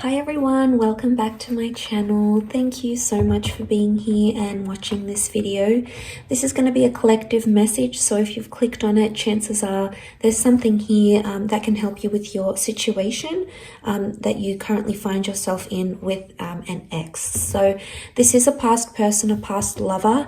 Hi everyone, welcome back to my channel. Thank you so much for being here and watching this video. This is going to be a collective message, so if you've clicked on it, chances are there's something here that can help you with your situation that you currently find yourself in with an ex. So this is a past person, a past lover,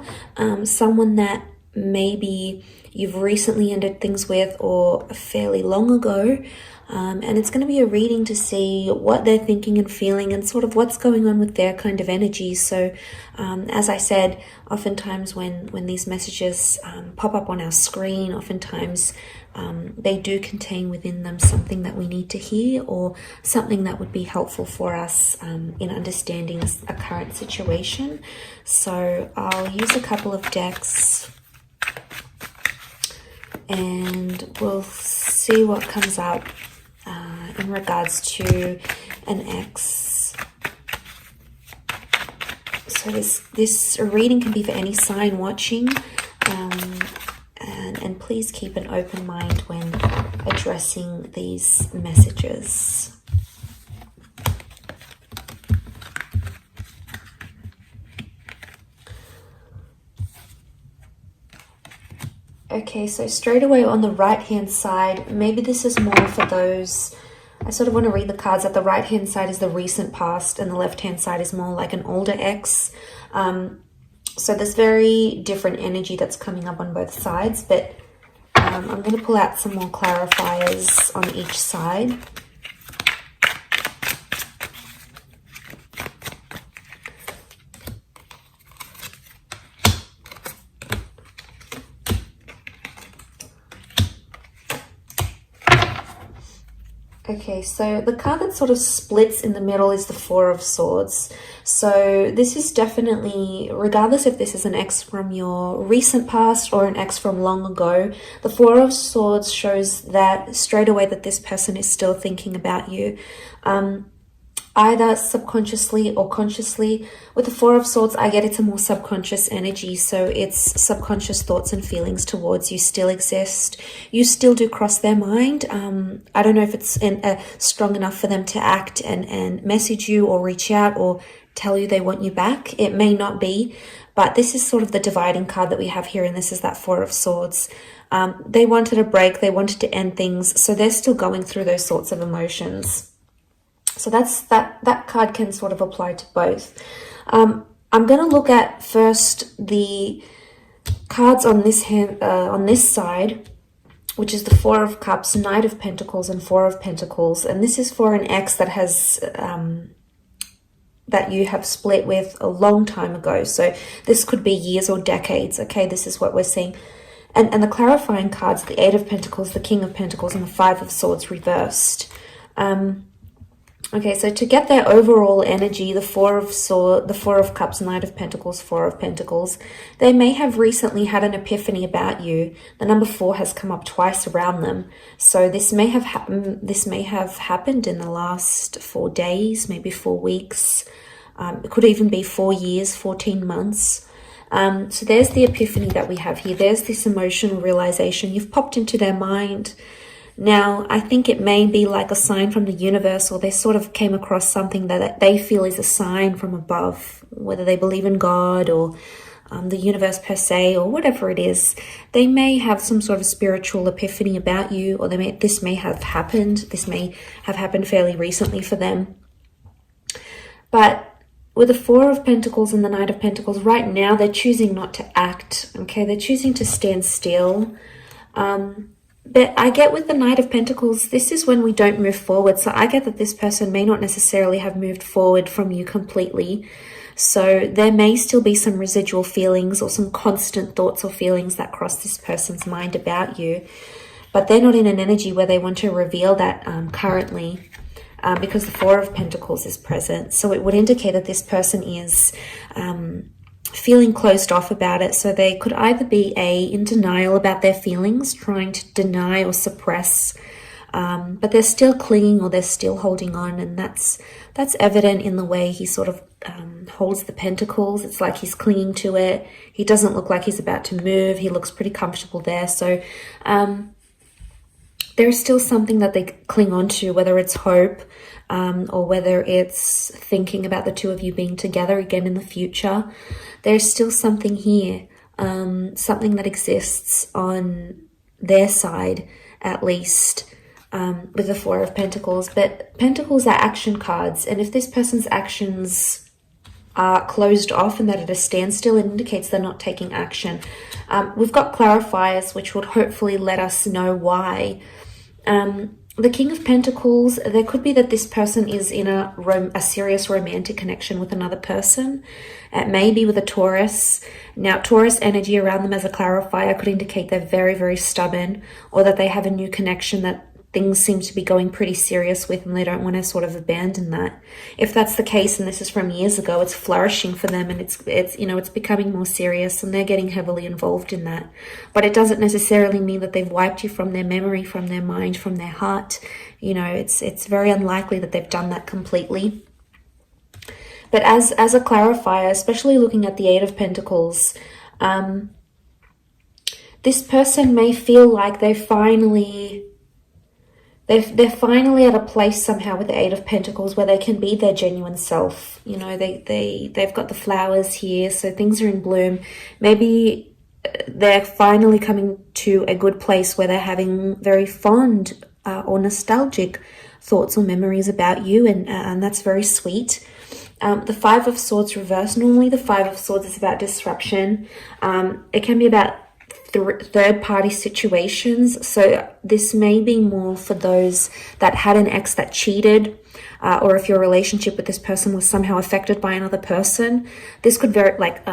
someone that maybe you've recently ended things with or fairly long ago. And it's going to be a reading to see what they're thinking and feeling and sort of what's going on with their kind of energy. So as I said, oftentimes when these messages pop up on our screen, oftentimes they do contain within them something that we need to hear or something that would be helpful for us in understanding a current situation. So I'll use a couple of decks and we'll see what comes up in regards to an ex. So this reading can be for any sign watching, and please keep an open mind when addressing these messages. Okay, so straight away on the right hand side, maybe this is more for those, I sort of want to read the cards that the right hand side is the recent past and the left hand side is more like an older ex. So there's very different energy that's coming up on both sides, but I'm going to pull out some more clarifiers on each side. Okay, so the card that sort of splits in the middle is the Four of Swords. So this is definitely, regardless if this is an ex from your recent past or an ex from long ago, the Four of Swords shows that straight away that this person is still thinking about you. Either subconsciously or consciously. With the Four of Swords, I get it's a more subconscious energy, so it's subconscious thoughts and feelings towards you still exist. You still do cross their mind. I don't know if it's strong enough for them to act and message you or reach out or tell you they want you back. It may not be, but this is sort of the dividing card that we have here, and this is that Four of Swords. They wanted a break, they wanted to end things, so they're still going through those sorts of emotions. So that card can sort of apply to both. I'm going to look at first the cards on this hand, on this side, which is the Four of Cups, Knight of Pentacles, and Four of Pentacles. And this is for an ex that has that you have split with a long time ago. So this could be years or decades. Okay, this is what we're seeing. And the clarifying cards, the Eight of Pentacles, the King of Pentacles, and the Five of Swords reversed. Okay, so to get their overall energy, the Four of Cups, Knight of Pentacles, Four of Pentacles, they may have recently had an epiphany about you. The number 4 has come up twice around them. So this may have happened in the last 4 days, maybe 4 weeks. It could even be 4 years, 14 months. So there's the epiphany that we have here. There's this emotional realization. You've popped into their mind. Now, I think it may be like a sign from the universe, or they sort of came across something that they feel is a sign from above, whether they believe in God or the universe per se, or whatever it is. They may have some sort of spiritual epiphany about you, or this may have happened. This may have happened fairly recently for them. But with the Four of Pentacles and the Knight of Pentacles, right now they're choosing not to act. Okay, they're choosing to stand still. But I get with the Knight of Pentacles, this is when we don't move forward. So I get that this person may not necessarily have moved forward from you completely. So there may still be some residual feelings or some constant thoughts or feelings that cross this person's mind about you. But they're not in an energy where they want to reveal that currently because the Four of Pentacles is present. So it would indicate that this person is feeling closed off about it. So they could either be in denial about their feelings, trying to deny or suppress, but they're still clinging or they're still holding on, and that's evident in the way he sort of holds the pentacles. It's like he's clinging to it. He doesn't look like he's about to move. He looks pretty comfortable there. So there's still something that they cling on to, whether it's hope or whether it's thinking about the two of you being together again in the future. There's still something here, something that exists on their side, at least, with the Four of Pentacles. But Pentacles are action cards, and if this person's actions are closed off and that at a standstill, it indicates they're not taking action. We've got clarifiers which would hopefully let us know why. The King of Pentacles, there could be that this person is in a serious romantic connection with another person. It may be with a Taurus. Now, Taurus energy around them as a clarifier could indicate they're very, very stubborn, or that they have a new connection that things seem to be going pretty serious with, and they don't want to sort of abandon that. If that's the case, and this is from years ago, it's flourishing for them, and it's you know, it's becoming more serious, and they're getting heavily involved in that. But it doesn't necessarily mean that they've wiped you from their memory, from their mind, from their heart. You know, it's very unlikely that they've done that completely. But as a clarifier, especially looking at the Eight of Pentacles, this person may feel like they're finally at a place somehow with the Eight of Pentacles where they can be their genuine self. You know, they've got the flowers here, so things are in bloom. Maybe they're finally coming to a good place where they're having very fond or nostalgic thoughts or memories about you, and that's very sweet. The Five of Swords reversed. Normally the Five of Swords is about disruption. It can be about third-party situations. So this may be more for those that had an ex that cheated, or if your relationship with this person was somehow affected by another person. This could very, like,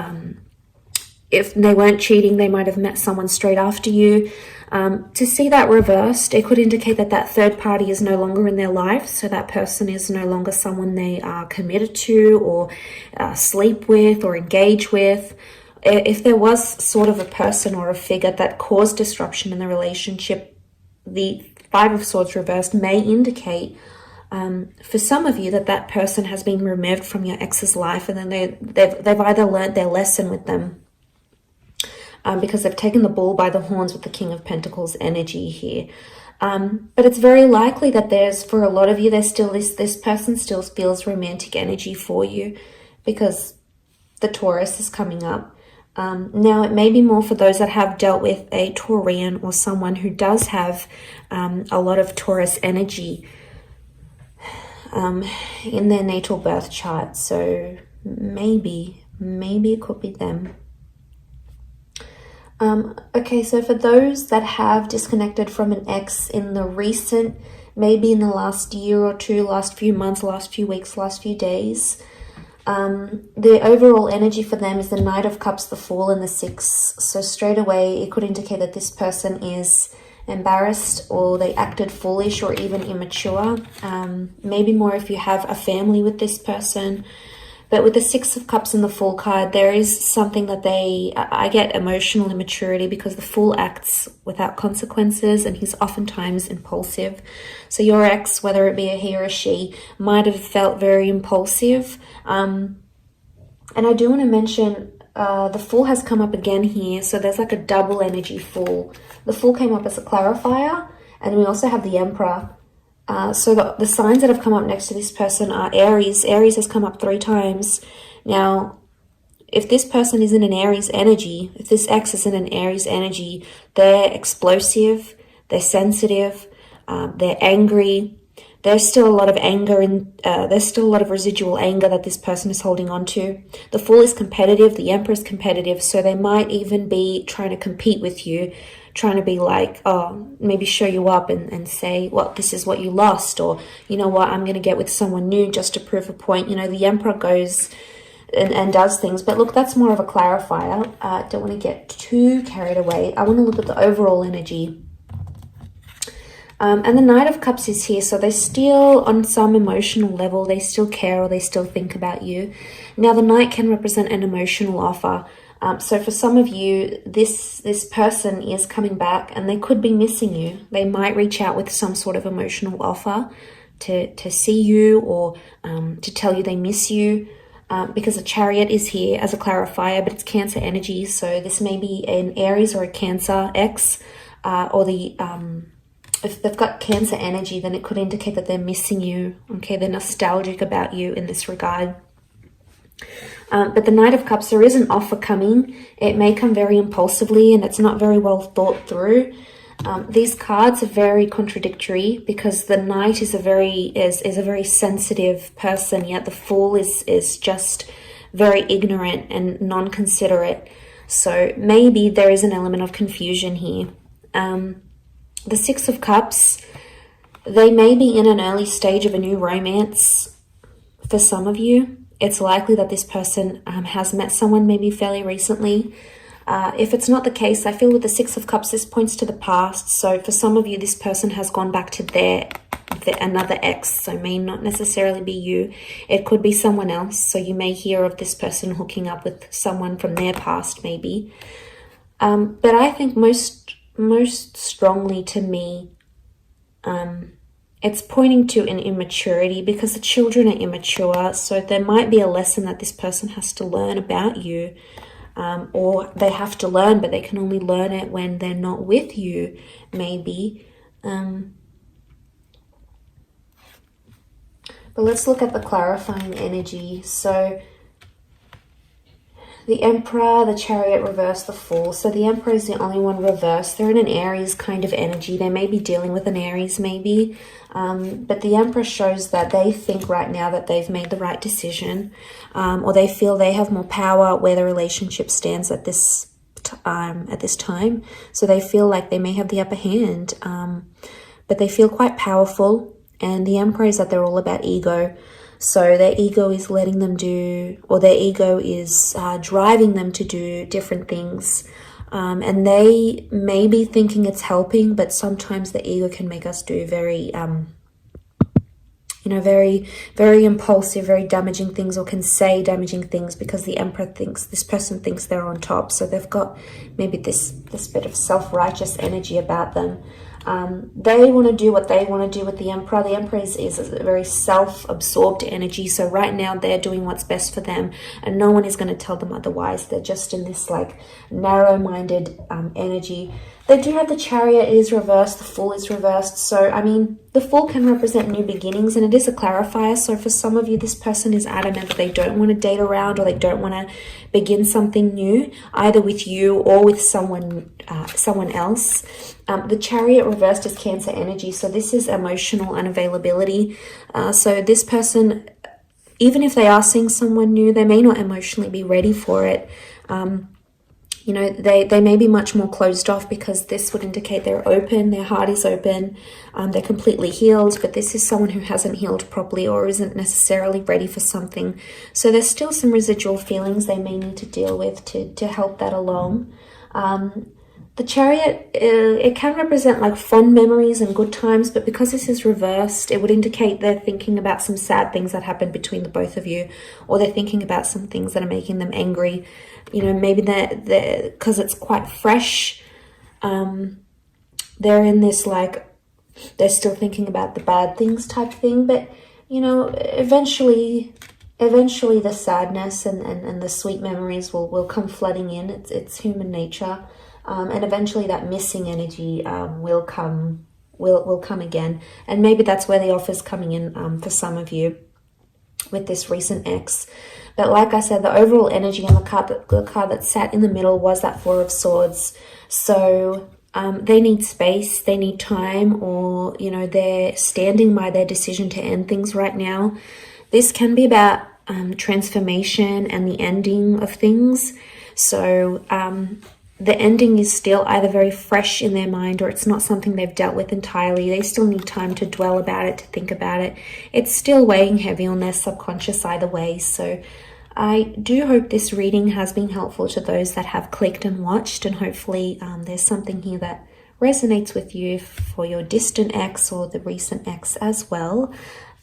if they weren't cheating, they might have met someone straight after you. To see that reversed, it could indicate that that third party is no longer in their life. So that person is no longer someone they are committed to, or sleep with, or engage with. If there was sort of a person or a figure that caused disruption in the relationship, the Five of Swords reversed may indicate for some of you that person has been removed from your ex's life, and then they've either learned their lesson with them, because they've taken the bull by the horns with the King of Pentacles energy here. But it's very likely that for a lot of you, there's still this person still feels romantic energy for you, because the Taurus is coming up. Now, it may be more for those that have dealt with a Taurian or someone who does have a lot of Taurus energy in their natal birth chart. So maybe it could be them. Okay, so for those that have disconnected from an ex in the recent, maybe in the last year or two, last few months, last few weeks, last few days, the overall energy for them is the Knight of Cups, the Fool, and the Six. So straight away, it could indicate that this person is embarrassed, or they acted foolish, or even immature. Maybe more if you have a family with this person. But with the Six of Cups and the Fool card, there is something that I get emotional immaturity, because the Fool acts without consequences, and he's oftentimes impulsive. So your ex, whether it be a he or a she, might have felt very impulsive. And I do want to mention, the Fool has come up again here. So there's like a double energy Fool. The Fool came up as a clarifier, and we also have the Emperor. So the signs that have come up next to this person are Aries. Aries has come up 3 times. Now, if this person is in an Aries energy, if this ex is in an Aries energy, they're explosive, they're sensitive, they're angry. There's still a lot of anger, and there's still a lot of residual anger that this person is holding on to. The Fool is competitive, the Emperor is competitive, so they might even be trying to compete with you, trying to be like, oh, maybe show you up and say, well, this is what you lost, or, you know what, I'm going to get with someone new just to prove a point. You know, the Emperor goes and does things. But look, that's more of a clarifier. Don't want to get too carried away. I want to look at the overall energy. And the Knight of Cups is here, so they still, on some emotional level, they still care, or they still think about you. Now, the Knight can represent an emotional offer. So for some of you, this person is coming back, and they could be missing you. They might reach out with some sort of emotional offer to see you, or to tell you they miss you, because the Chariot is here as a clarifier, but it's Cancer energy. So this may be an Aries or a Cancer ex, or the if they've got Cancer energy, then it could indicate that they're missing you. Okay, they're nostalgic about you in this regard. But the Knight of Cups, there is an offer coming. It may come very impulsively and it's not very well thought through. These cards are very contradictory because the Knight is a very sensitive person, yet the Fool is just very ignorant and non-considerate. So maybe there is an element of confusion here. The Six of Cups, they may be in an early stage of a new romance for some of you. It's likely that this person has met someone maybe fairly recently. If it's not the case, I feel with the Six of Cups, this points to the past. So for some of you, this person has gone back to another ex, so may not necessarily be you. It could be someone else. So you may hear of this person hooking up with someone from their past, maybe. But I think most strongly to me, it's pointing to an immaturity because the children are immature. So there might be a lesson that this person has to learn about you, or they have to learn, but they can only learn it when they're not with you, maybe. But let's look at the clarifying energy. So the Emperor, the Chariot reversed, the Fool. So the Emperor is the only one reversed. They're in an Aries kind of energy. They may be dealing with an Aries maybe. But the Emperor shows that they think right now that they've made the right decision. Or they feel they have more power where the relationship stands at this time. So they feel like they may have the upper hand. But they feel quite powerful. And the Emperor is that they're all about ego. So their ego is letting them do, or their ego is driving them to do different things. And they may be thinking it's helping, but sometimes the ego can make us do very, very, very impulsive, very damaging things, or can say damaging things because the Emperor thinks, this person thinks they're on top. So they've got maybe this bit of self-righteous energy about them. They want to do what they want to do with the Emperor. The Emperor is a very self-absorbed energy. So right now they're doing what's best for them and no one is going to tell them otherwise. They're just in this like narrow-minded energy. They do have the Chariot is reversed. The Fool is reversed. So, I mean, the Fool can represent new beginnings and it is a clarifier. So for some of you, this person is adamant that they don't want to date around or they don't want to begin something new, either with you or with someone else. The Chariot reversed is Cancer energy. So this is emotional unavailability. So this person, even if they are seeing someone new, they may not emotionally be ready for it. They may be much more closed off because this would indicate they're open, their heart is open, they're completely healed, but this is someone who hasn't healed properly or isn't necessarily ready for something. So there's still some residual feelings they may need to deal with to help that along. The Chariot, it can represent like fond memories and good times, but because this is reversed, it would indicate they're thinking about some sad things that happened between the both of you, or they're thinking about some things that are making them angry. Maybe they're because it's quite fresh. They're in this like, they're still thinking about the bad things type thing, but eventually the sadness and the sweet memories will come flooding in. It's human nature. And eventually that missing energy will come again. And maybe that's where the offer's coming in for some of you with this recent ex. But like I said, the overall energy on the card that sat in the middle was that Four of Swords. So they need space, they need time, or, they're standing by their decision to end things right now. This can be about transformation and the ending of things. So the ending is still either very fresh in their mind or it's not something they've dealt with entirely. They still need time to dwell about it, to think about it. It's still weighing heavy on their subconscious either way. So I do hope this reading has been helpful to those that have clicked and watched, and hopefully there's something here that resonates with you for your distant ex or the recent ex as well.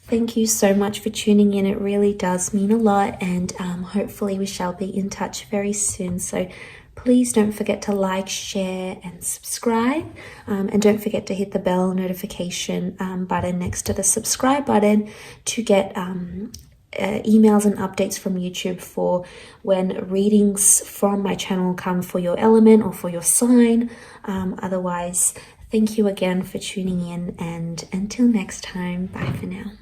Thank you so much for tuning in. It really does mean a lot, and hopefully we shall be in touch very soon. So please don't forget to like, share, and subscribe. And don't forget to hit the bell notification button next to the subscribe button to get emails and updates from YouTube for when readings from my channel come for your element or for your sign. Otherwise, Thank you again for tuning in, and until next time, bye for now.